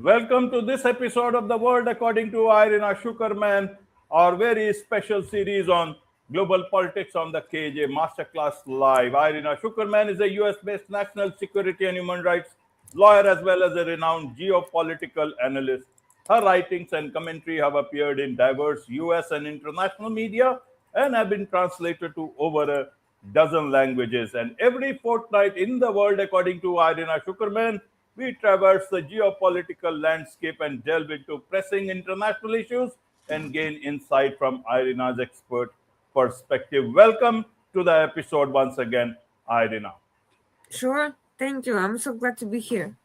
Welcome to this episode of The World According to Irina Tsukerman, our very special series on global politics on the KJ Masterclass Live. Irina Tsukerman is a US based national security and human rights lawyer as well as a renowned geopolitical analyst. Her writings and commentary have appeared in diverse US and international media and have been translated to over a dozen languages. And every fortnight in The World According to Irina Tsukerman, we traverse the geopolitical landscape and delve into pressing international issues and gain insight from Irina's expert perspective. Welcome to the episode once again, Irina. Sure. Thank you. I'm so glad to be here.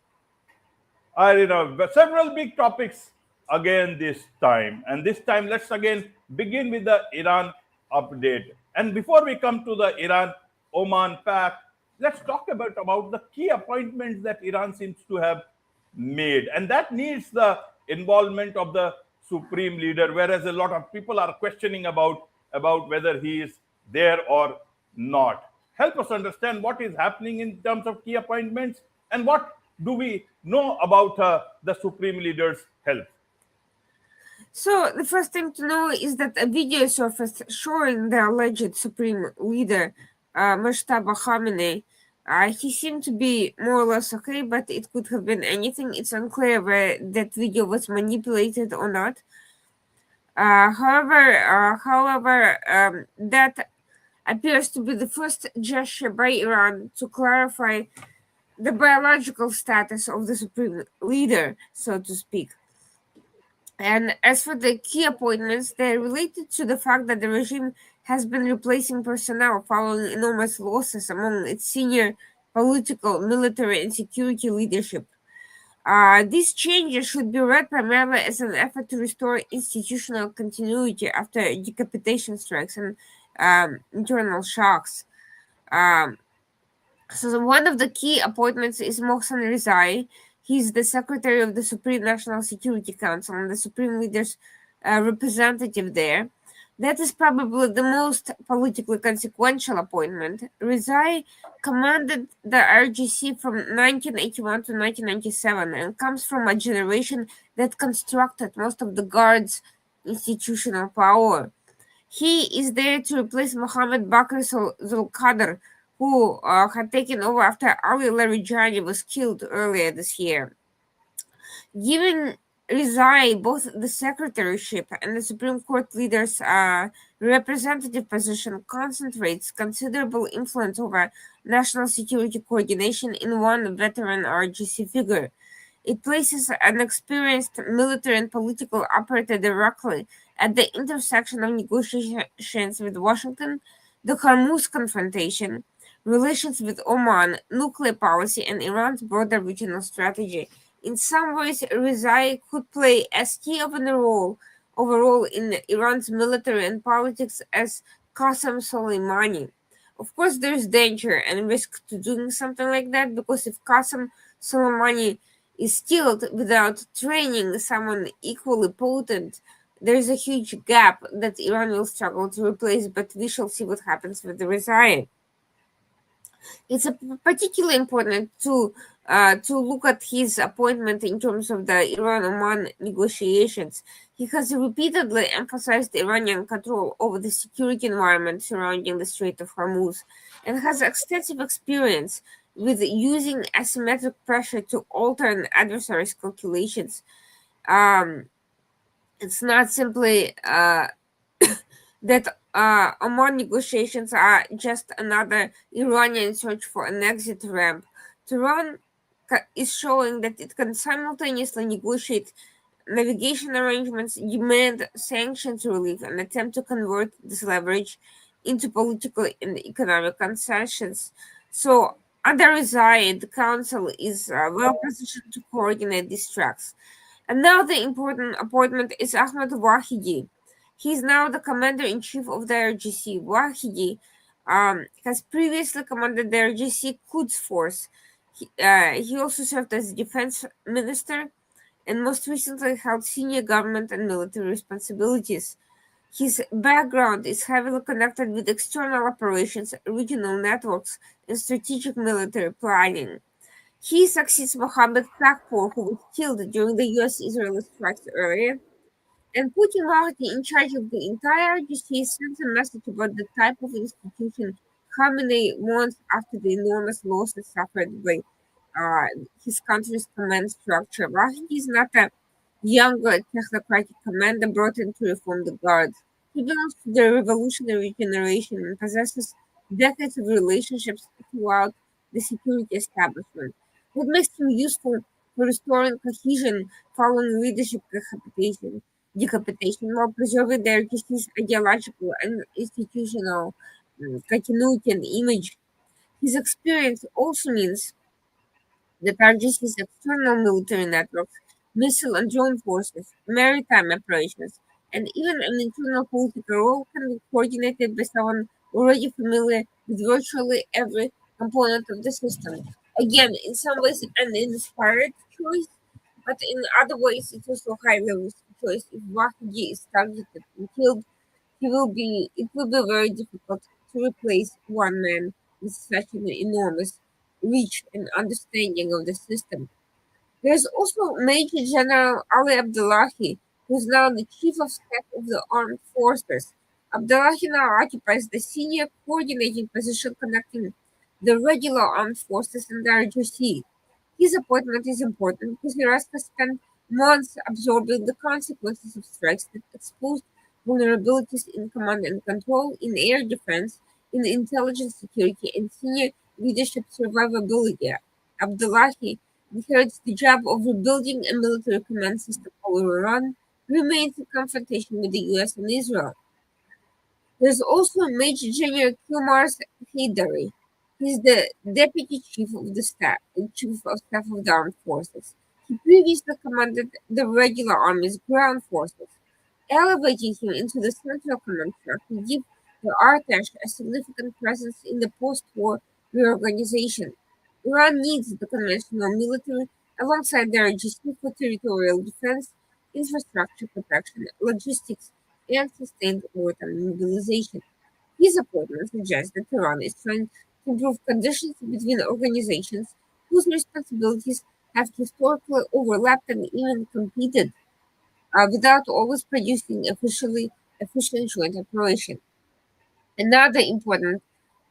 Irina, several big topics again this time. And this time, let's again begin with the Iran update. And before we come to the Iran-Oman pact, let's talk about the key appointments that Iran seems to have made. And that needs the involvement of the supreme leader, whereas a lot of people are questioning about whether he is there or not. Help us understand what is happening in terms of key appointments and what do we know about the supreme leader's help. So, the first thing to know is that a video surfaced showing the alleged supreme leader, Mujtaba Khamenei. He seemed to be more or less okay, but it could have been anything. It's unclear whether that video was manipulated or not. However, that appears to be the first gesture by Iran to clarify the biological status of the supreme leader, so to speak. And as for the key appointments, they're related to the fact that the regime has been replacing personnel following enormous losses among its senior political, military, and security leadership. These changes should be read primarily as an effort to restore institutional continuity after decapitation strikes and internal shocks. Um, one of the key appointments is Mohsen Rezai. He's the secretary of the Supreme National Security Council and the supreme leader's representative there. That is probably the most politically consequential appointment. Rezai commanded the RGC from 1981 to 1997 and comes from a generation that constructed most of the Guard's institutional power. He is there to replace Mohammed Bakr Zulqadr, who had taken over after Ali Larijani was killed earlier this year. Giving Rizai both the secretaryship and the Supreme Court leader's representative position concentrates considerable influence over national security coordination in one veteran RGC figure. It places an experienced military and political operator directly at the intersection of negotiations with Washington, the Hormuz confrontation, relations with Oman, nuclear policy, and Iran's broader regional strategy. In some ways, Rezai could play as key of a role overall in Iran's military and politics as Qasem Soleimani. Of course, there's danger and risk to doing something like that because if Qasem Soleimani is killed without training someone equally potent, there's a huge gap that Iran will struggle to replace, but we shall see what happens with the Rezai. It's particularly important to look at his appointment in terms of the Iran-Oman negotiations. He has repeatedly emphasized Iranian control over the security environment surrounding the Strait of Hormuz and has extensive experience with using asymmetric pressure to alter an adversary's calculations. Um, it's not simply that Oman negotiations are just another Iranian search for an exit ramp. Tehran is showing that it can simultaneously negotiate navigation arrangements, demand sanctions relief, and attempt to convert this leverage into political and economic concessions. So, under Rezai, the Council is well positioned to coordinate these tracks. And now the important appointment is Ahmed Wahidi. He is now the commander-in-chief of the RGC. Wahidi has previously commanded the RGC Quds Force. He also served as defense minister and most recently held senior government and military responsibilities. His background is heavily connected with external operations, regional networks, and strategic military planning. He succeeds Mohammed Fakpour, who was killed during the US-Israel strikes earlier, and putting Mahdi in charge of the entire GC sends a message about the type of institution Khamenei wants after the enormous losses suffered by uh, his country's command structure. Mahdi is not a younger technocratic commander brought in to reform the guards. He belongs to the revolutionary generation and possesses decades of relationships throughout the security establishment. What makes him useful for restoring cohesion following leadership decapitation while preserving their disease ideological and institutional continuity and image. His experience also means that RGC's external military networks, missile and drone forces, maritime operations, and even an internal political role can be coordinated by someone already familiar with virtually every component of the system. Again, in some ways, an inspired choice, but in other ways, it's also a highly risky choice. If Wahdi is targeted and killed, it will be very difficult to replace one man with such an enormous reach and understanding of the system. There's also Major General Ali Abdullahi, who is now the Chief of Staff of the Armed Forces. Abdullahi now occupies the senior coordinating position connecting the regular armed forces and the RGC. His appointment is important because Iraq has spent months absorbing the consequences of strikes that exposed vulnerabilities in command and control, in air defense, in intelligence security, and senior leadership survivability. Abdullahi inherits the job of rebuilding a military command system over Iran, remains in confrontation with the US and Israel. There's also Major General Kumar Hidari. He's the Deputy Chief of Staff of the Armed Forces. He previously commanded the regular Army's ground forces. Elevating him into the central command structure gives the Artesh a significant presence in the post-war reorganization. Iran needs the conventional military alongside their GC for territorial defense, infrastructure protection, logistics, and sustained wartime mobilization. His appointment suggests that Iran is trying to improve conditions between organizations whose responsibilities have historically overlapped and even competed without always producing efficient joint operation. Another important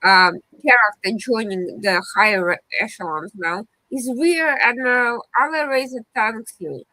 character joining the higher echelons now is Rear Admiral Alireza Tangsiri.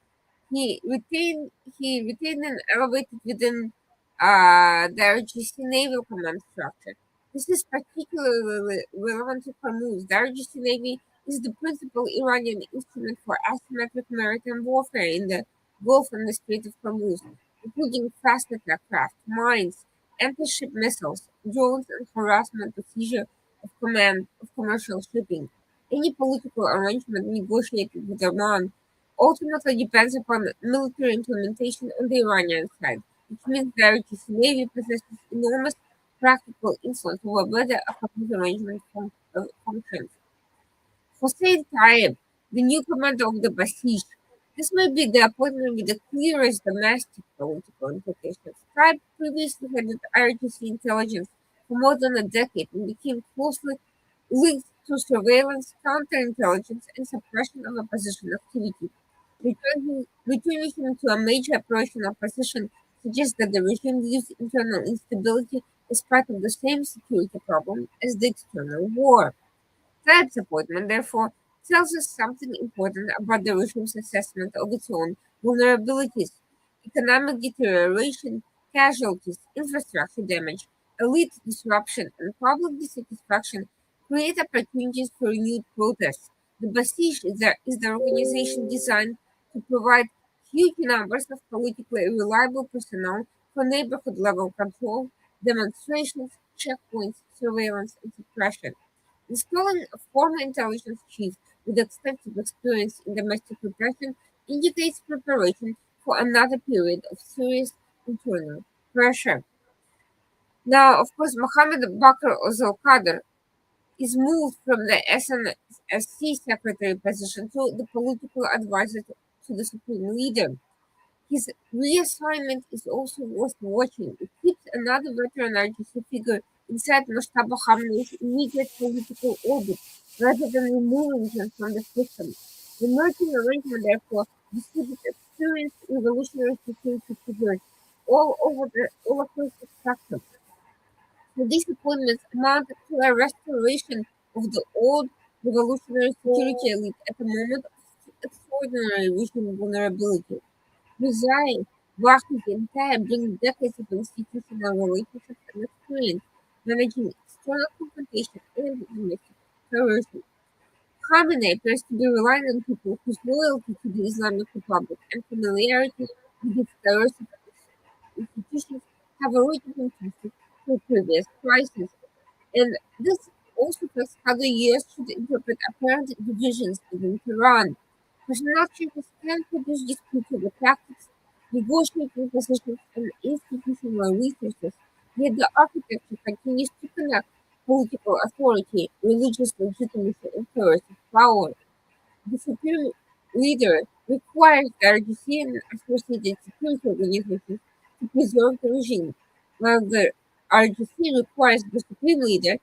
He retained and elevated within the RGC naval command structure. This is particularly relevant to Hormuz. The RGC Navy is the principal Iranian instrument for asymmetric maritime warfare in the Gulf and the Strait of Hormuz, including fast attack craft, mines, anti-ship missiles, drones, and harassment or seizure of command of commercial shipping. Any political arrangement negotiated with Oman ultimately depends upon military implementation on the Iranian side, which means the RGC Navy possesses enormous practical influence over whether a complete arrangement functions. Hossein Taib, the new commander of the Basij, this may be the appointment with the clearest domestic political implications. Taib previously headed RGC intelligence for more than a decade and became closely linked to surveillance, counterintelligence, and suppression of opposition activity. Returning him to a major operational position suggests that the regime views internal instability as part of the same security problem as the external war. That appointment, therefore, tells us something important about the regime's assessment of its own vulnerabilities. Economic deterioration, casualties, infrastructure damage, elite disruption, and public dissatisfaction create opportunities for renewed protests. The Basij is the organization designed to provide huge numbers of politically reliable personnel for neighborhood level control, demonstrations, checkpoints, surveillance, and suppression. Installing a former intelligence chief with extensive experience in domestic repression indicates preparation for another period of serious internal pressure. Now, of course, Mohammed Bakr Ozal is moved from the SNSC secretary position to the political advisor to the supreme leader. His reassignment is also worth watching. It keeps another veteran RGC figure inside Mushtaba Khamenei's immediate political orbit. rather than removing them from the system. The merging arrangement, therefore, distributes experienced revolutionary security figures all across the spectrum. So these appointments amount to a restoration of the old revolutionary security elite at a moment of extraordinary regional vulnerability. Mizrahi, Wahid, and Taib bring decades of institutional relationships and experience managing external confrontation and domestic terrorism. Khamenei appears to be relying on people whose loyalty to the Islamic Republic and familiarity with its terrorist institutions have already been tested through previous crises. And this also affects how the US should interpret apparent divisions within Tehran. Personnel changes can produce disputes over tactics, negotiating positions, and institutional resources, yet the architecture continues to connect political authority, religious legitimacy, and coercive power. The supreme leader requires the RGC and associated security organizations to preserve the regime, while the RGC requires the supreme leader,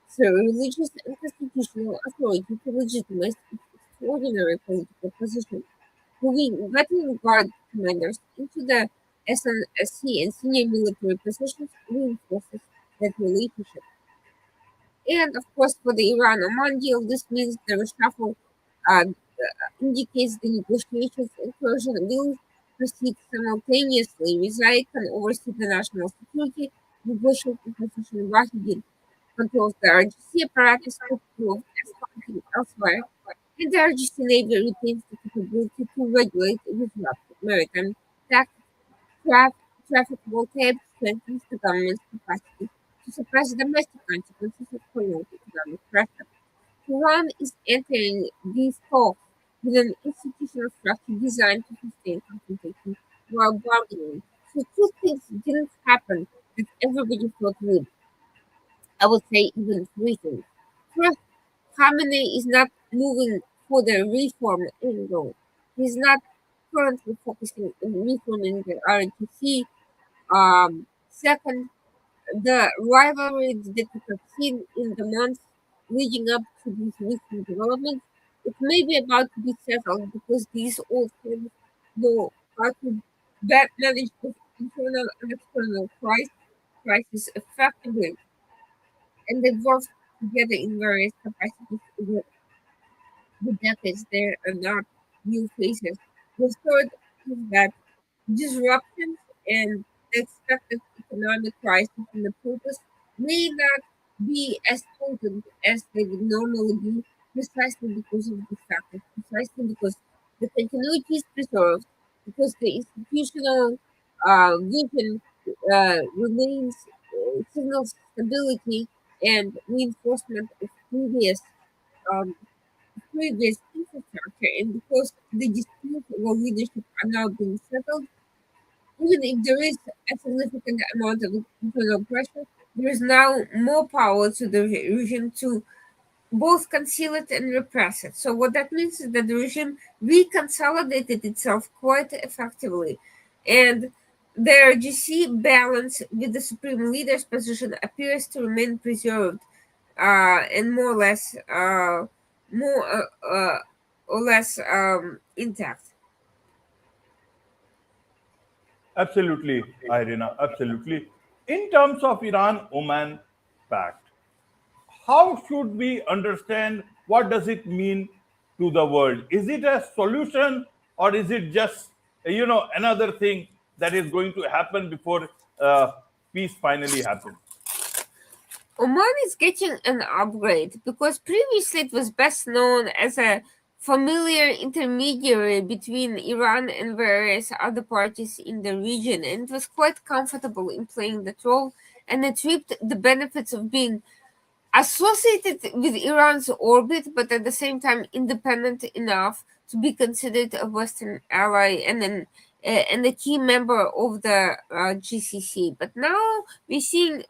through religious and constitutional authority, to legitimize its extraordinary political position. Moving veteran guard commanders into the SNSC and senior military positions reinforces that relationship. And of course, for the Iran-Oman deal, this means the reshuffle indicates the negotiations and Persian will proceed simultaneously. Rizai can oversee the national security negotiating position. Wahidin controls the RGC apparatus capable of escalating elsewhere, and the RGC Navy retains the capability to regulate and disrupt maritime tactics. Traffic voltage strengthens the government's capacity to suppress domestic consequences of prolonged economic pressure. Iran is entering these talks with an institutional structure designed to sustain confrontation while bargaining. So two things didn't happen that everybody thought would. I would say even three things. First, Khamenei is not moving for the reform angle. He's not currently focusing on reforming the RNTC. Second, the rivalry that we have seen in the months leading up to these recent developments, it may be about to be settled because these old friends know how to manage both internal and external crisis effectively, and they've worked together in various capacities over the decades. There are not new faces. The third is that disruptions and the expected economic crisis in the purpose may not be as potent as they would normally be, precisely because of these factors, precisely because the continuity is preserved, because the institutional vision remains, signals stability and reinforcement of um, previous infrastructure, and because the disputes over leadership are now being settled, even if there is a significant amount of internal pressure, there is now more power to the regime to both conceal it and repress it. So what that means is that the regime reconsolidated itself quite effectively, and the RGC balance with the supreme leader's position appears to remain preserved, and more or less intact. Absolutely, Irina, absolutely. In terms of Iran-Oman pact, how should we understand what does it mean to the world? Is it a solution or is it just another thing that is going to happen before peace finally happens? Oman is getting an upgrade because previously it was best known as a familiar intermediary between Iran and various other parties in the region, and it was quite comfortable in playing that role, and it reaped the benefits of being associated with Iran's orbit, but at the same time independent enough to be considered a Western ally and a key member of the GCC. But now we're seeing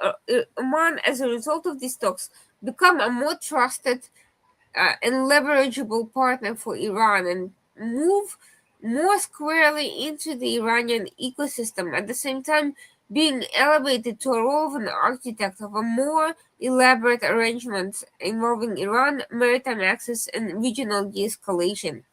Oman, as a result of these talks, become a more trusted and leverageable partner for Iran and move more squarely into the Iranian ecosystem. At the same time, being elevated to a role of an architect of a more elaborate arrangement involving Iran, maritime access, and regional de-escalation.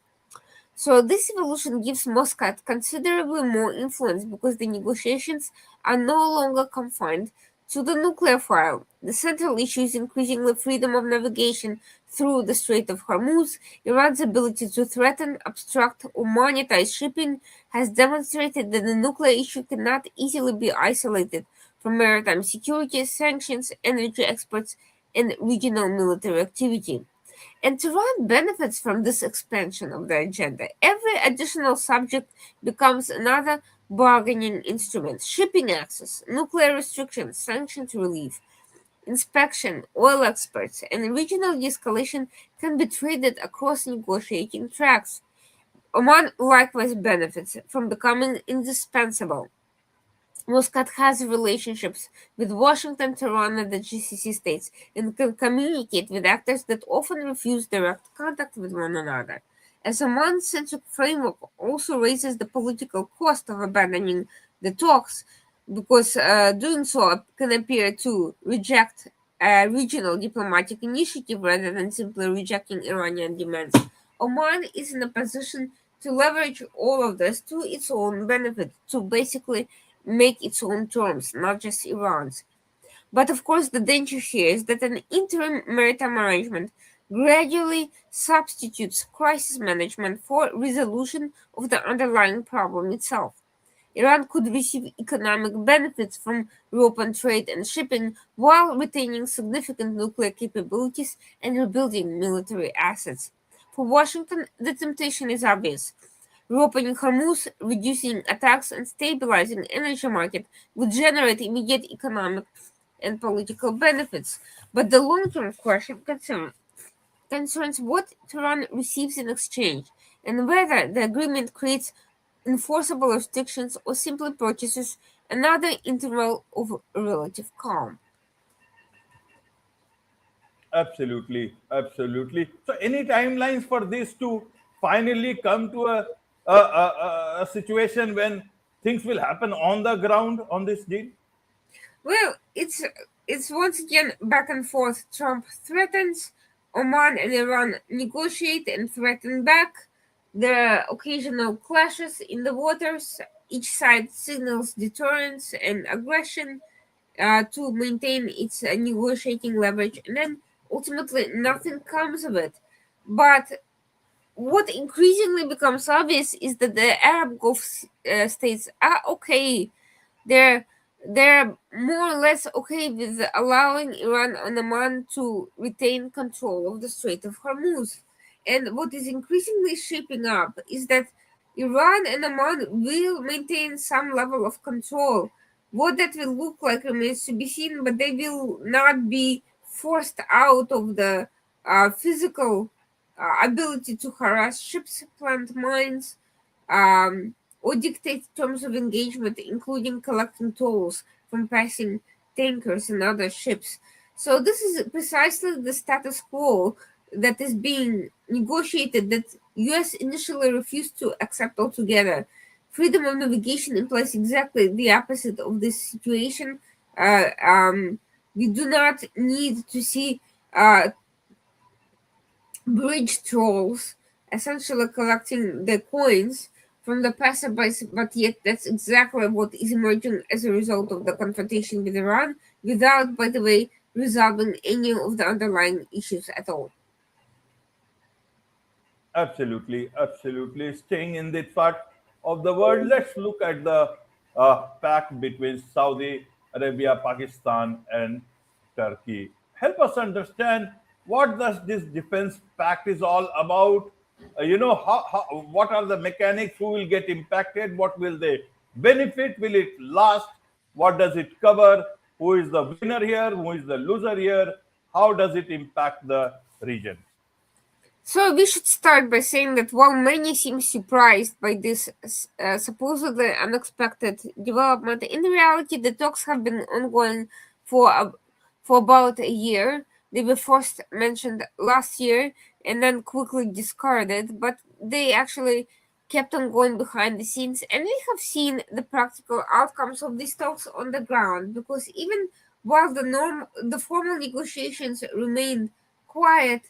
So this evolution gives Muscat considerably more influence because the negotiations are no longer confined to the nuclear file. The central issue is increasingly freedom of navigation through the Strait of Hormuz. Iran's ability to threaten, obstruct, or monetize shipping has demonstrated that the nuclear issue cannot easily be isolated from maritime security, sanctions, energy exports, and regional military activity. And Tehran benefits from this expansion of the agenda. Every additional subject becomes another bargaining instrument. Shipping access, nuclear restrictions, sanctions relief, inspection, oil experts, and regional de escalation can be traded across negotiating tracks. Oman likewise benefits from becoming indispensable. Muscat has relationships with Washington, Tehran, and the GCC states and can communicate with actors that often refuse direct contact with one another. As a man-centric framework also raises the political cost of abandoning the talks, because doing so can appear to reject a regional diplomatic initiative rather than simply rejecting Iranian demands. Oman is in a position to leverage all of this to its own benefit, to basically make its own terms, not just Iran's. But of course, the danger here is that an interim maritime arrangement gradually substitutes crisis management for resolution of the underlying problem itself. Iran could receive economic benefits from European trade and shipping while retaining significant nuclear capabilities and rebuilding military assets. For Washington, the temptation is obvious. Reopening Hormuz, reducing attacks, and stabilizing energy market would generate immediate economic and political benefits. But the long-term question concerns what Tehran receives in exchange and whether the agreement creates enforceable restrictions or simply purchases another interval of relative calm. Absolutely, absolutely. So, any timelines for this to finally come to a situation when things will happen on the ground on this deal? Well, it's once again back and forth. Trump threatens, Oman and Iran negotiate and threaten back. There are occasional clashes in the waters. Each side signals deterrence and aggression to maintain its negotiating leverage, and then ultimately nothing comes of it. But what increasingly becomes obvious is that the Arab Gulf states are okay. They're they're more or less okay with allowing Iran and Oman to retain control of the Strait of Hormuz. And what is increasingly shaping up is that Iran and Oman will maintain some level of control. What that will look like remains to be seen, but they will not be forced out of the physical ability to harass ships, plant mines, or dictate terms of engagement, including collecting tolls from passing tankers and other ships. So, this is precisely the status quo that is being negotiated that US initially refused to accept altogether. Freedom of navigation implies exactly the opposite of this situation. Uh, um, we do not need to see bridge trolls essentially collecting the coins from the passerbys, but yet that's exactly what is emerging as a result of the confrontation with Iran, without, by the way, resolving any of the underlying issues at all. Absolutely, absolutely. Staying in this part of the world, let's look at the pact between Saudi Arabia, Pakistan, and Turkey. Help us understand what does this defense pact is all about. What are the mechanics? Who will get impacted? What will they benefit? Will it last? What does it cover? Who is the winner here? Who is the loser here? How does it impact the region? So we should start by saying that while many seem surprised by this supposedly unexpected development, in reality the talks have been ongoing for for about a year. They were first mentioned last year and then quickly discarded, but they actually kept on going behind the scenes, and we have seen the practical outcomes of these talks on the ground. Because even while the formal negotiations remain quiet,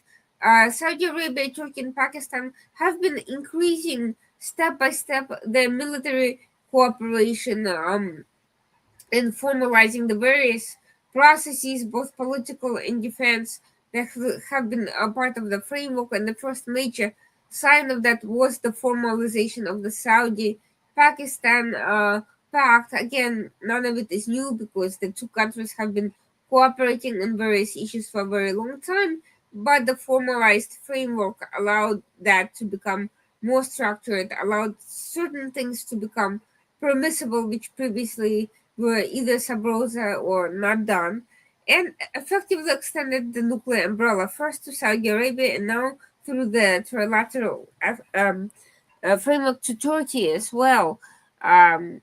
Saudi Arabia, Turkey, and Pakistan have been increasing step by step their military cooperation, and formalizing the various processes, both political and defense, that have been a part of the framework. And the first major sign of that was the formalization of the Saudi Pakistan pact. Again, none of it is new because the two countries have been cooperating on various issues for a very long time, but the formalized framework allowed that to become more structured, allowed certain things to become permissible, which previously were either sub rosa or not done, and effectively extended the nuclear umbrella first to Saudi Arabia and now through the trilateral framework to Turkey as well. Um,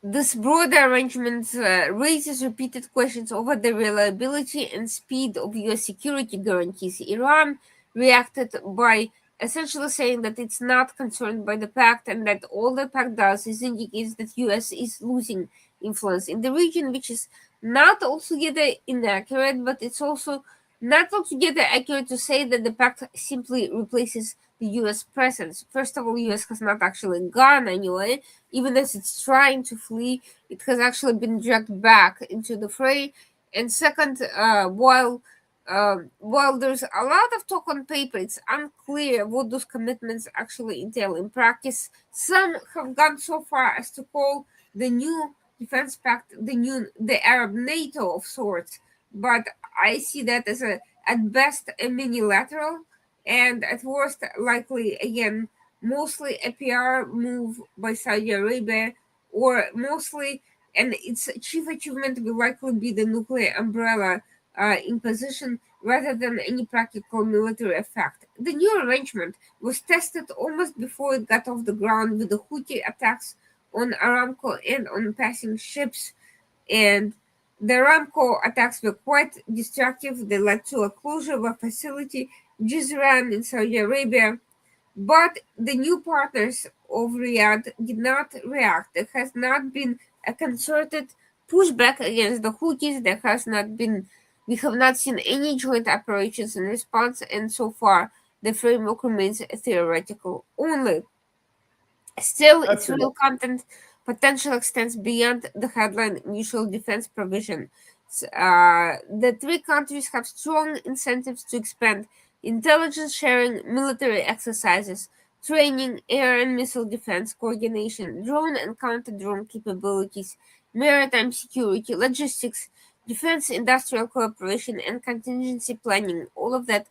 this broader arrangement raises repeated questions over the reliability and speed of US security guarantees. Iran reacted by essentially saying that it's not concerned by the pact and that all the pact does is indicates that US is losing influence in the region, which is not altogether inaccurate, but it's also not altogether accurate to say that the pact simply replaces the US presence. First of all, US has not actually gone anywhere. Even as it's trying to flee, it has actually been dragged back into the fray. And second, while there's a lot of talk on paper, it's unclear what those commitments actually entail in practice. Some have gone so far as to call the new defense pact the Arab NATO of sorts, but I see that as at best a minilateral, and at worst likely again mostly a PR move by Saudi Arabia, or mostly, and its chief achievement will likely be the nuclear umbrella imposition rather than any practical military effect. The new arrangement was tested almost before it got off the ground with the Houthi attacks on Aramco and on passing ships, and the Aramco attacks were quite destructive. They led to a closure of a facility, Jizran in Saudi Arabia, but the new partners of Riyadh did not react. There has not been a concerted pushback against the Houthis. We have not seen any joint operations in response, and so far the framework remains theoretical only. Still, its Absolutely. real content potential extends beyond the headline mutual defense provision. The three countries have strong incentives to expand intelligence sharing, military exercises, training, air and missile defense coordination, drone and counter drone capabilities, maritime security, logistics, defense industrial cooperation, and contingency planning. All of that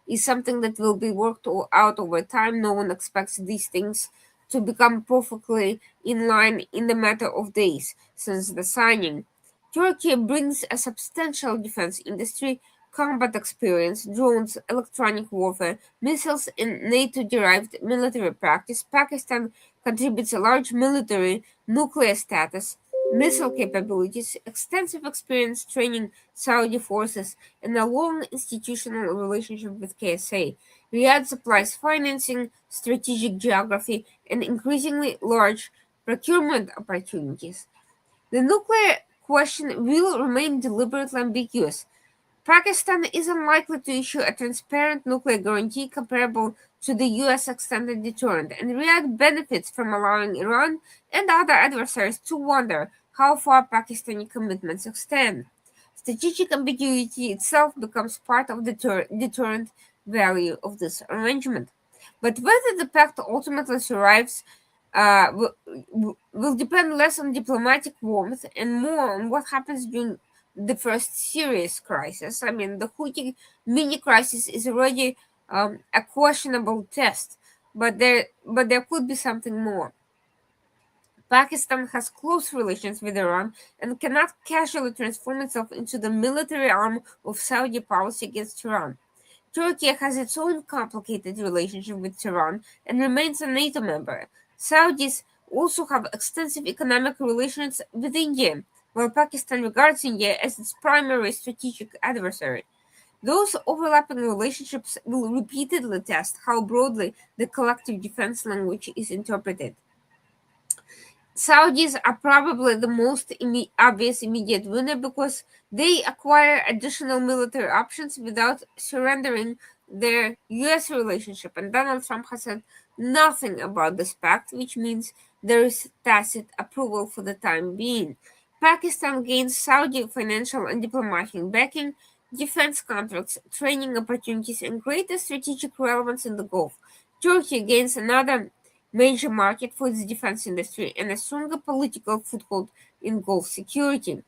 is something that will be worked out over time. No one expects these things to become perfectly in line in the matter of days since the signing. Turkey brings a substantial defense industry, combat experience, drones, electronic warfare, missiles, and NATO derived military practice. Pakistan contributes a large military nuclear status, missile capabilities, extensive experience training Saudi forces, and a long institutional relationship with KSA. Riyadh supplies financing, strategic geography, and increasingly large procurement opportunities. The nuclear question will remain deliberately ambiguous. Pakistan is unlikely to issue a transparent nuclear guarantee comparable to the US extended deterrent, and Riyadh benefits from allowing Iran and other adversaries to wonder how far Pakistani commitments extend. Strategic ambiguity itself becomes part of the deterrent value of this arrangement. But whether the pact ultimately survives will depend less on diplomatic warmth and more on what happens during the first serious crisis. I mean, the Houthi mini crisis is already a questionable test, but there could be something more. Pakistan has close relations with Iran and cannot casually transform itself into the military arm of Saudi policy against Iran. Turkey has its own complicated relationship with Tehran and remains a NATO member. Saudis also have extensive economic relations with India, while Pakistan regards India as its primary strategic adversary. Those overlapping relationships will repeatedly test how broadly the collective defense language is interpreted. Saudis are probably the most obvious immediate winner because they acquire additional military options without surrendering their US relationship. And Donald Trump has said nothing about this pact, which means there is tacit approval for the time being. Pakistan gains Saudi financial and diplomatic backing, defense contracts, training opportunities, and greater strategic relevance in the Gulf. Turkey gains another major market for its defense industry and a stronger political foothold in Gulf security.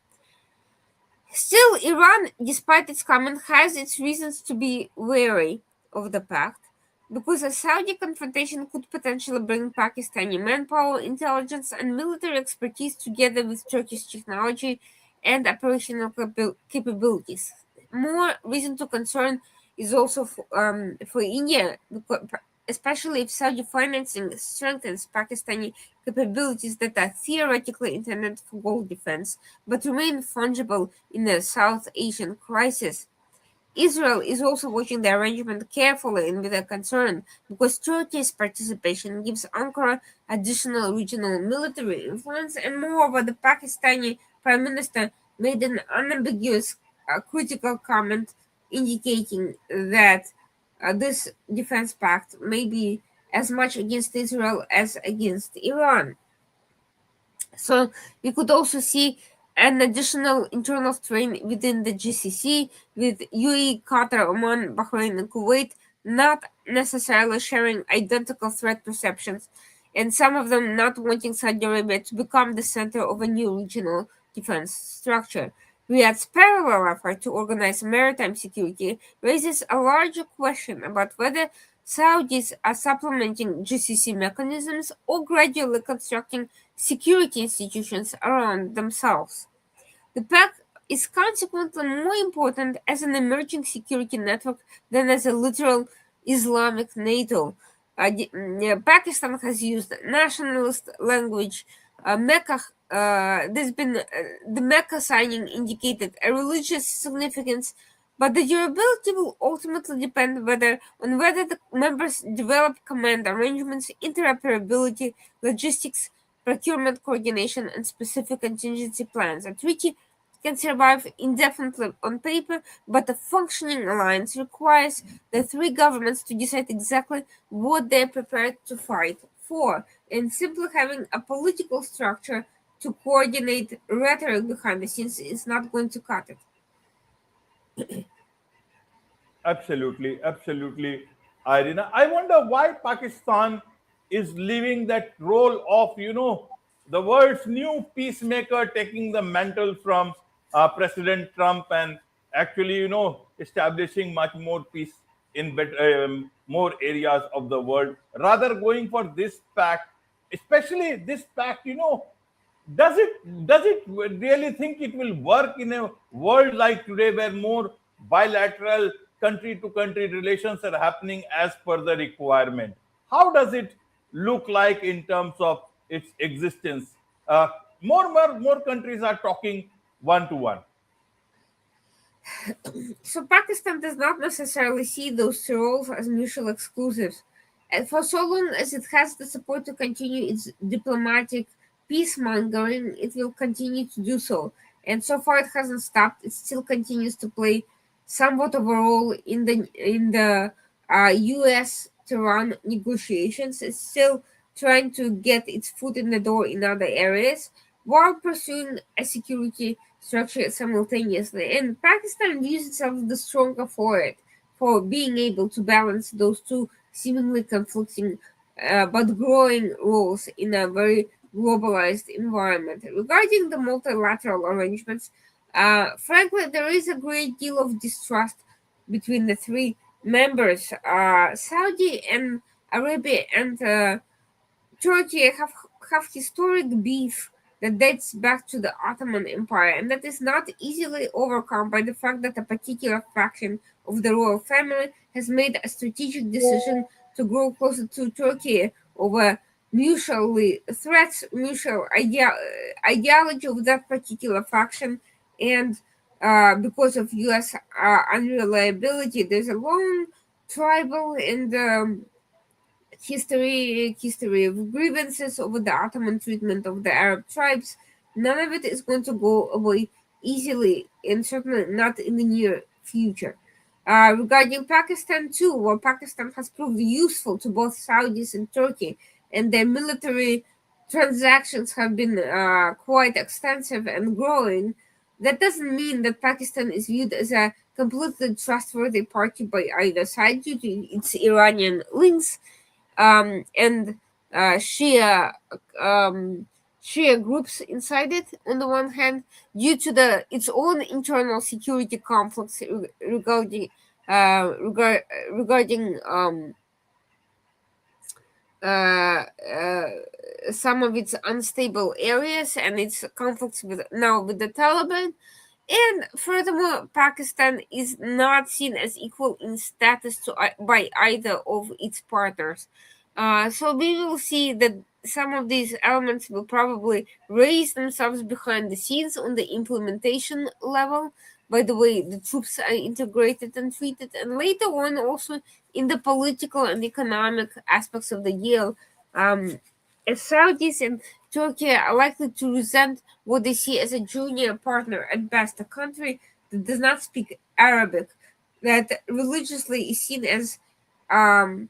Still, Iran, despite its comment, has its reasons to be wary of the pact because a Saudi confrontation could potentially bring Pakistani manpower, intelligence, and military expertise together with Turkish technology and operational capabilities. More reason to concern is also for India, especially if Saudi financing strengthens Pakistani capabilities that are theoretically intended for gold defense but remain fungible in the South Asian crisis. Israel is also watching the arrangement carefully and with a concern because Turkey's participation gives Ankara additional regional military influence, and moreover, the Pakistani Prime Minister made an unambiguous critical comment indicating that this defense pact may be as much against Israel as against Iran. So we could also see an additional internal strain within the GCC with UAE, Qatar, Oman, Bahrain, and Kuwait not necessarily sharing identical threat perceptions, and some of them not wanting Saudi Arabia to become the center of a new regional defense structure. Riyadh's parallel effort to organize maritime security raises a larger question about whether Saudis are supplementing GCC mechanisms or gradually constructing security institutions around themselves. The pact is consequently more important as an emerging security network than as a literal Islamic NATO. Pakistan has used nationalist language. Mecca, there's been the Mecca signing indicated a religious significance, but the durability will ultimately depend on whether the members develop command arrangements, interoperability, logistics, procurement coordination, and specific contingency plans. A treaty can survive indefinitely on paper, but a functioning alliance requires the three governments to decide exactly what they're prepared to fight for, and simply having a political structure to coordinate rhetoric behind the scenes is not going to cut it. Absolutely, absolutely, Irina. I wonder why Pakistan is leaving that role of, the world's new peacemaker, taking the mantle from President Trump and actually, establishing much more peace in more areas of the world, rather going for this pact, especially this pact, does it really think it will work in a world like today where more bilateral country to country relations are happening as per the requirement? How does it look like in terms of its existence? More countries are talking one to one. So Pakistan does not necessarily see those two roles as mutually exclusive. And for so long as it has the support to continue its diplomatic peacemongering, it will continue to do so. And so far, it hasn't stopped. It still continues to play somewhat of a role in the U.S. Tehran negotiations. It's still trying to get its foot in the door in other areas while pursuing a security structure simultaneously. And Pakistan views itself as the stronger for it, for being able to balance those two seemingly conflicting but growing roles in a very globalized environment. Regarding the multilateral arrangements, frankly, there is a great deal of distrust between the three members. Saudi and Arabia and Turkey have historic beef that dates back to the Ottoman Empire, and that is not easily overcome by the fact that a particular faction of the royal family has made a strategic decision to grow closer to Turkey over mutually threats, mutual ideology of that particular faction, and because of U.S. Unreliability. There's a long tribal and history of grievances over the Ottoman treatment of the Arab tribes. None of it is going to go away easily, and certainly not in the near future. Regarding Pakistan too, while Pakistan has proved useful to both Saudis and Turkey, and their military transactions have been quite extensive and growing, that doesn't mean that Pakistan is viewed as a completely trustworthy party by either side due to its Iranian links and Shia Shia groups inside it. On the one hand, due to its own internal security conflicts regarding uh, uh, some of its unstable areas and its conflicts with the Taliban. And furthermore, Pakistan is not seen as equal in status by either of its partners. So we will see that some of these elements will probably raise themselves behind the scenes on the implementation level, by the way the troops are integrated and treated, and later on also in the political and economic aspects of the deal. Um, as Saudis and Turkey are likely to resent what they see as a junior partner at best, a country that does not speak Arabic, that religiously is seen as um,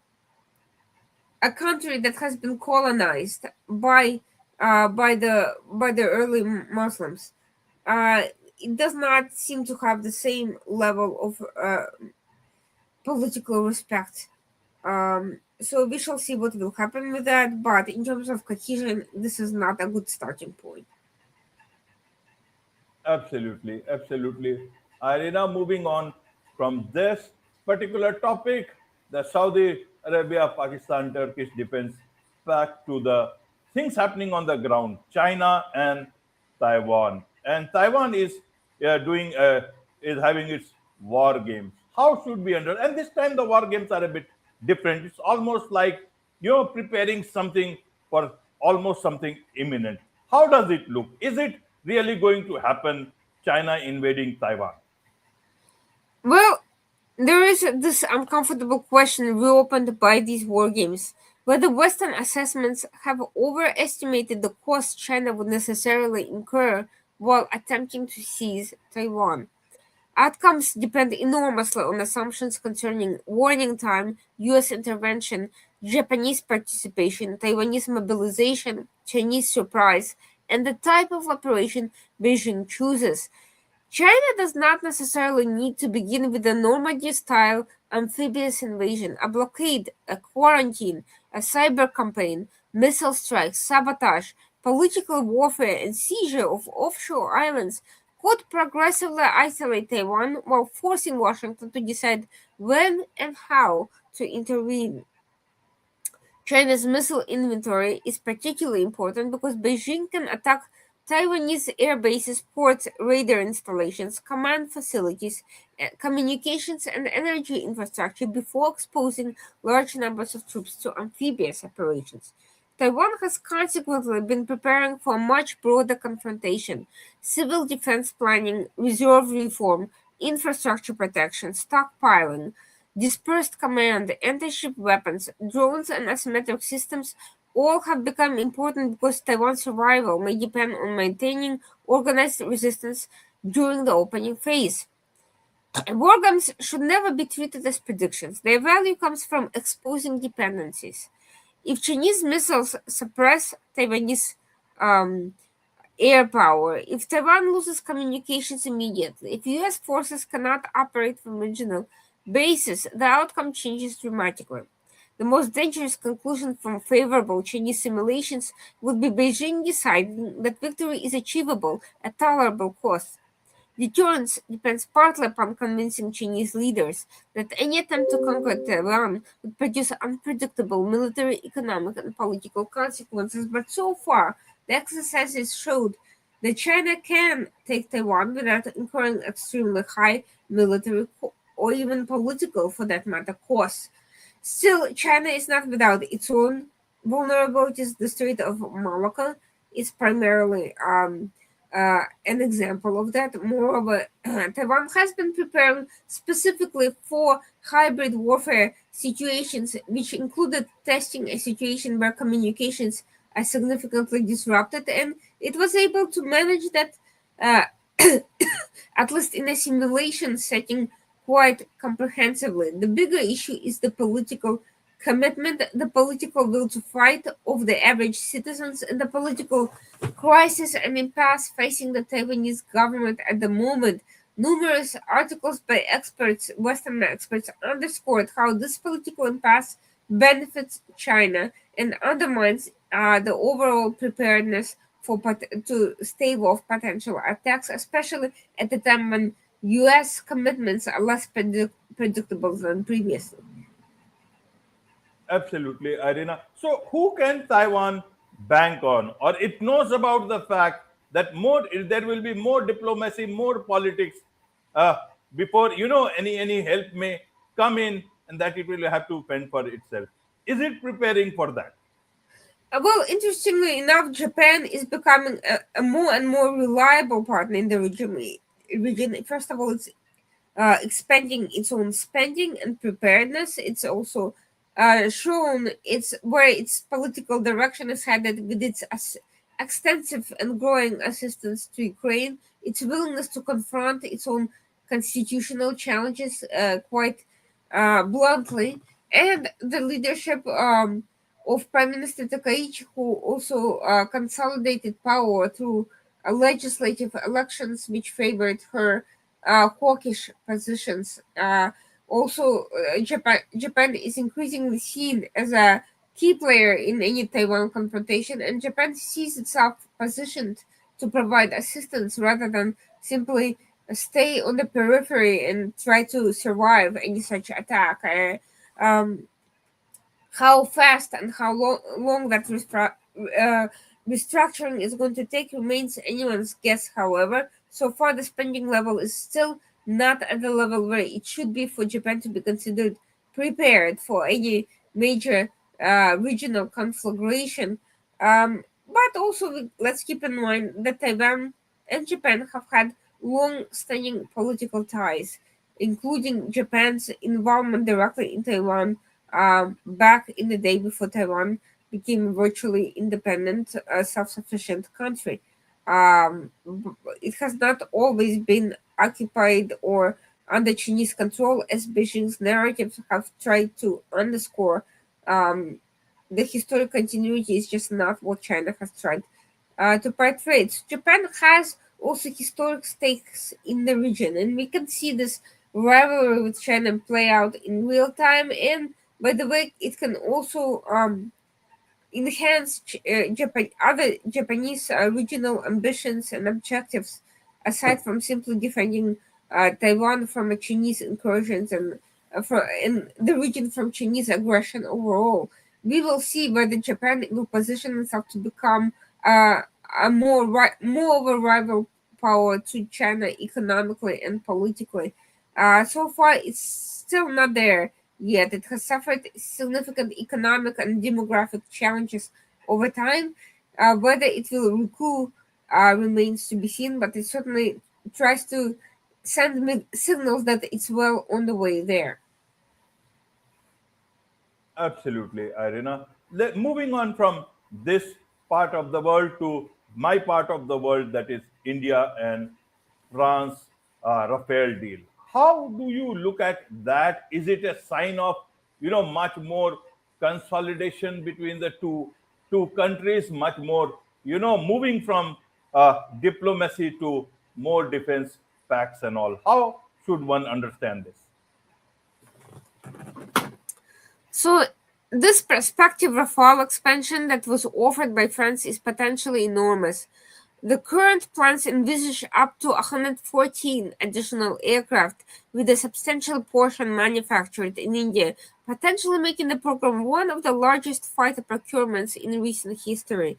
a country that has been colonized by the early Muslims. Uh, it does not seem to have the same level of political respect. So we shall see what will happen with that. But in terms of cohesion, this is not a good starting point. Absolutely, absolutely. Irina, moving on from this particular topic, the Saudi Arabia, Pakistan, Turkish defense, back to the things happening on the ground, China and Taiwan. And Taiwan is having its war games. How should we under? And this time the war games are a bit different. It's almost like you're preparing something for almost something imminent. How does it look? Is it really going to happen? China invading Taiwan? Well, there is this uncomfortable question reopened by these war games, whether Western assessments have overestimated the cost China would necessarily incur while attempting to seize Taiwan. Outcomes depend enormously on assumptions concerning warning time, US intervention, Japanese participation, Taiwanese mobilization, Chinese surprise, and the type of operation Beijing chooses. China does not necessarily need to begin with a Normandy style amphibious invasion, a blockade, a quarantine, a cyber campaign, missile strikes, sabotage, political warfare, and seizure of offshore islands could progressively isolate Taiwan while forcing Washington to decide when and how to intervene. China's missile inventory is particularly important because Beijing can attack Taiwanese air bases, ports, radar installations, command facilities, communications, and energy infrastructure before exposing large numbers of troops to amphibious operations. Taiwan has consequently been preparing for a much broader confrontation: civil defense planning, reserve reform, infrastructure protection, stockpiling, dispersed command, anti-ship weapons, drones, and asymmetric systems all have become important because Taiwan's survival may depend on maintaining organized resistance during the opening phase. War games should never be treated as predictions. Their value comes from exposing dependencies. If Chinese missiles suppress Taiwanese um, air power, if Taiwan loses communications immediately, if US forces cannot operate from regional bases, the outcome changes dramatically. The most dangerous conclusion from favorable Chinese simulations would be Beijing deciding that victory is achievable at tolerable cost. Deterrence depends partly upon convincing Chinese leaders that any attempt to conquer Taiwan would produce unpredictable military, economic, and political consequences. But so far, the exercises showed that China can take Taiwan without incurring extremely high military or even political, for that matter, costs. Still, China is not without its own vulnerabilities. The Strait of Malacca is primarily an example of that. Moreover, Taiwan has been preparing specifically for hybrid warfare situations, which included testing a situation where communications are significantly disrupted, and it was able to manage that, uh, at least in a simulation setting, quite comprehensively. The bigger issue is the political commitment, the political will to fight of the average citizens, and the political crisis and impasse facing the Taiwanese government at the moment. Numerous articles by experts, Western experts, underscored how this political impasse benefits China and undermines the overall preparedness to stave off potential attacks, especially at the time when U.S. commitments are less predictable than previously. Absolutely, Irina. So, who can Taiwan bank on, or it knows about the fact that more there will be more diplomacy, more politics uh, before any help may come in, and that it will have to fend for itself. Is it preparing for that? Well, interestingly enough, Japan is becoming a more and more reliable partner in the region. First of all, it's expanding its own spending and preparedness. It's also shown its where its political direction is headed with its extensive and growing assistance to Ukraine, its willingness to confront its own constitutional challenges quite bluntly, and the leadership of Prime Minister Takaichi, who also consolidated power through legislative elections which favored her hawkish positions. Japan is increasingly seen as a key player in any Taiwan confrontation, and Japan sees itself positioned to provide assistance rather than simply stay on the periphery and try to survive any such attack. How fast and how long that restructuring is going to take remains anyone's guess, however. So far, the spending level is still not at the level where it should be for Japan to be considered prepared for any major regional conflagration. But also, let's keep in mind that Taiwan and Japan have had long standing political ties, including Japan's involvement directly in Taiwan back in the day before Taiwan became a virtually independent, self-sufficient country. It has not always been occupied or under Chinese control, as Beijing's narratives have tried to underscore. Um, the historic continuity is just not what China has tried to portray. So Japan has also historic stakes in the region, and we can see this rivalry with China play out in real time. And by the way, it can also enhance other Japanese regional ambitions and objectives, aside from simply defending Taiwan from Chinese incursions and in the region from Chinese aggression overall. We will see whether Japan will position itself to become a more of a rival power to China economically and politically. So far, it's still not there yet. It has suffered significant economic and demographic challenges over time. Whether it will recoup remains to be seen, but it certainly tries to send signals that it's well on the way there. Absolutely, Irina. Moving on from this part of the world to my part of the world, that is India and France Rafale deal. How do you look at that? Is it a sign of much more consolidation between the two countries, much more moving from diplomacy to more defense pacts and all? How should one understand this? So, this prospective Rafale expansion that was offered by France is potentially enormous. The current plans envisage up to 114 additional aircraft, with a substantial portion manufactured in India, potentially making the program one of the largest fighter procurements in recent history.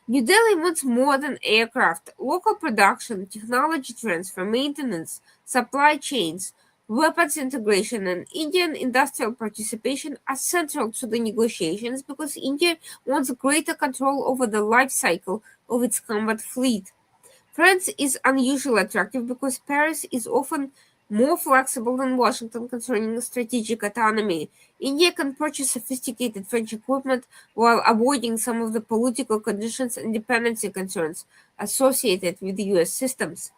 New Delhi wants more than aircraft. Local production, technology transfer, maintenance, supply chains, weapons integration, and Indian industrial participation are central to the negotiations because India wants greater control over the life cycle of its combat fleet. France is unusually attractive because Paris is often more flexible than Washington concerning strategic autonomy. India can purchase sophisticated French equipment while avoiding some of the political conditions and dependency concerns associated with the US systems.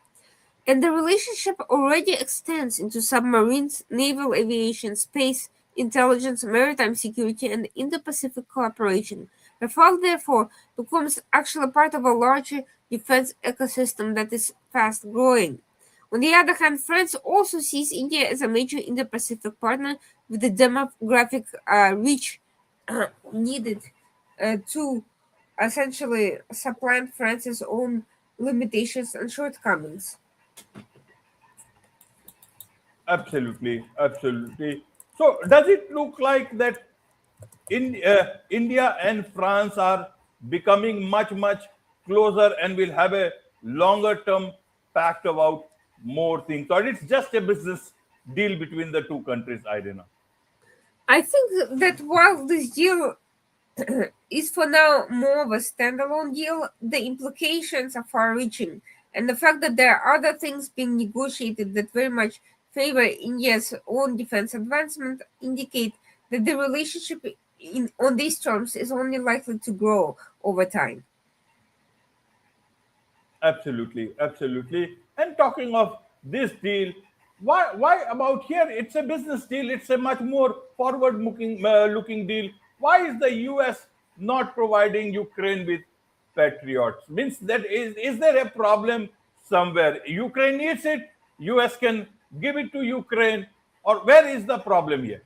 And the relationship already extends into submarines, naval aviation, space, intelligence, maritime security, and Indo Pacific cooperation. Rafale, therefore, becomes actually part of a larger defense ecosystem that is fast growing. On the other hand, France also sees India as a major Indo Pacific partner with the demographic reach needed to essentially supplant France's own limitations and shortcomings. Absolutely, absolutely. So, does it look like that India and France are becoming much closer and will have a longer term pact about more things, or it's just a business deal between the two countries, Irina? I think that while this deal is for now more of a standalone deal, the implications are far reaching. And the fact that there are other things being negotiated that very much favor India's own defense advancement indicate that the relationship on these terms is only likely to grow over time. Absolutely, absolutely. And talking of this deal, why about here? It's a business deal. It's a much more looking deal. Why is the U.S. not providing Ukraine with Patriots? Means that is there a problem somewhere? Ukraine needs it. U.S. can give it to Ukraine, or where is the problem here?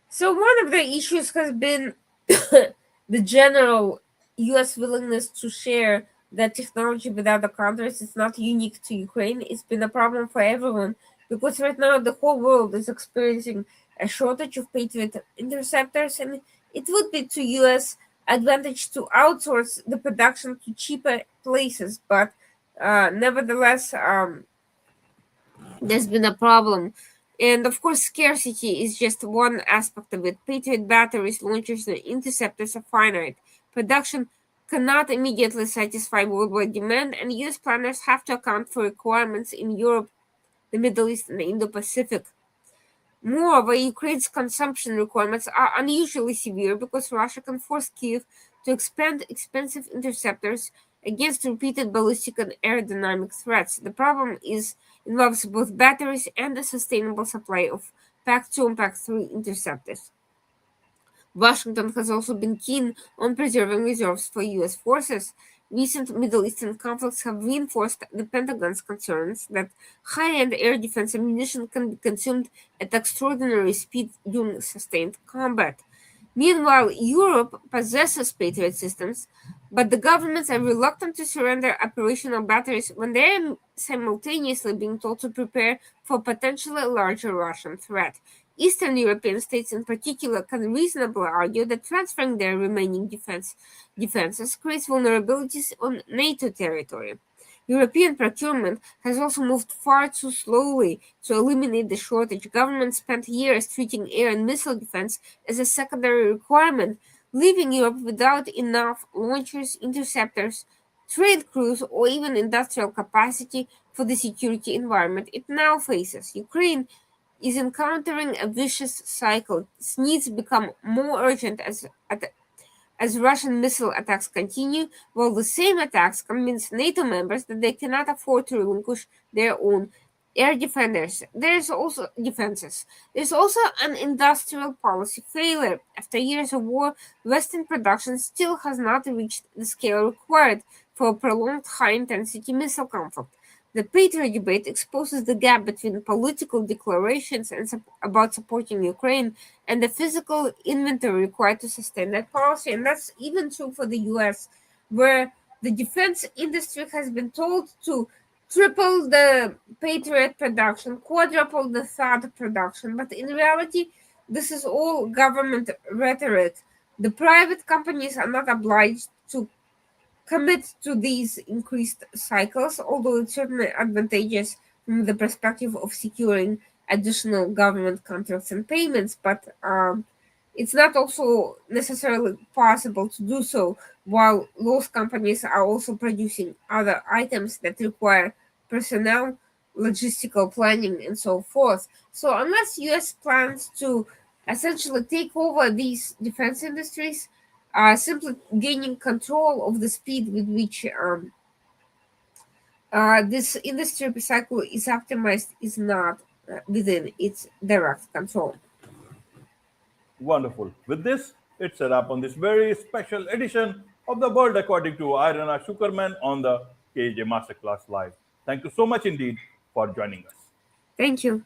So one of the issues has been the general U.S. willingness to share that technology with other countries. It's not unique to Ukraine. It's been a problem for everyone because right now the whole world is experiencing a shortage of Patriot interceptors, and it would be to U.S. advantage to outsource the production to cheaper places. But nevertheless, there's been a problem. And of course, scarcity is just one aspect of it. Patriot batteries, launchers, and interceptors are finite. Production cannot immediately satisfy worldwide demand, and US planners have to account for requirements in Europe, the Middle East, and the Indo Pacific. Moreover, Ukraine's consumption requirements are unusually severe because Russia can force Kiev to expand expensive interceptors against repeated ballistic and aerodynamic threats. The problem is involves both batteries and a sustainable supply of PAC-2 and PAC-3 interceptors. Washington has also been keen on preserving reserves for US forces. Recent Middle Eastern conflicts have reinforced the Pentagon's concerns that high end air defense ammunition can be consumed at extraordinary speed during sustained combat. Meanwhile, Europe possesses Patriot systems, but the governments are reluctant to surrender operational batteries when they are simultaneously being told to prepare for potentially larger Russian threat. Eastern European states in particular can reasonably argue that transferring their remaining defenses creates vulnerabilities on NATO territory. European procurement has also moved far too slowly to eliminate the shortage. Governments spent years treating air and missile defense as a secondary requirement, leaving Europe without enough launchers, interceptors, trade crews, or even industrial capacity for the security environment it now faces. Ukraine is encountering a vicious cycle. Its needs become more urgent as Russian missile attacks continue, while the same attacks convince NATO members that they cannot afford to relinquish their own air defenders. There's also an industrial policy failure. After years of war, Western production still has not reached the scale required for a prolonged high-intensity missile conflict. The Patriot debate exposes the gap between political declarations about supporting Ukraine and the physical inventory required to sustain that policy. And that's even true for the US, where the defense industry has been told to triple the Patriot production, quadruple the THAAD production. But in reality, this is all government rhetoric. The private companies are not obliged to commit to these increased cycles, although it's certainly advantageous from the perspective of securing additional government contracts and payments. But it's not also necessarily possible to do so while those companies are also producing other items that require personnel, logistical planning, and so forth. So unless US plans to essentially take over these defense industries, simply gaining control of the speed with which this industry cycle is optimized is not within its direct control. Wonderful. With this, it's a wrap on this very special edition of The World According to Irina Tsukerman on the KJ Masterclass Live. Thank you so much indeed for joining us. Thank you.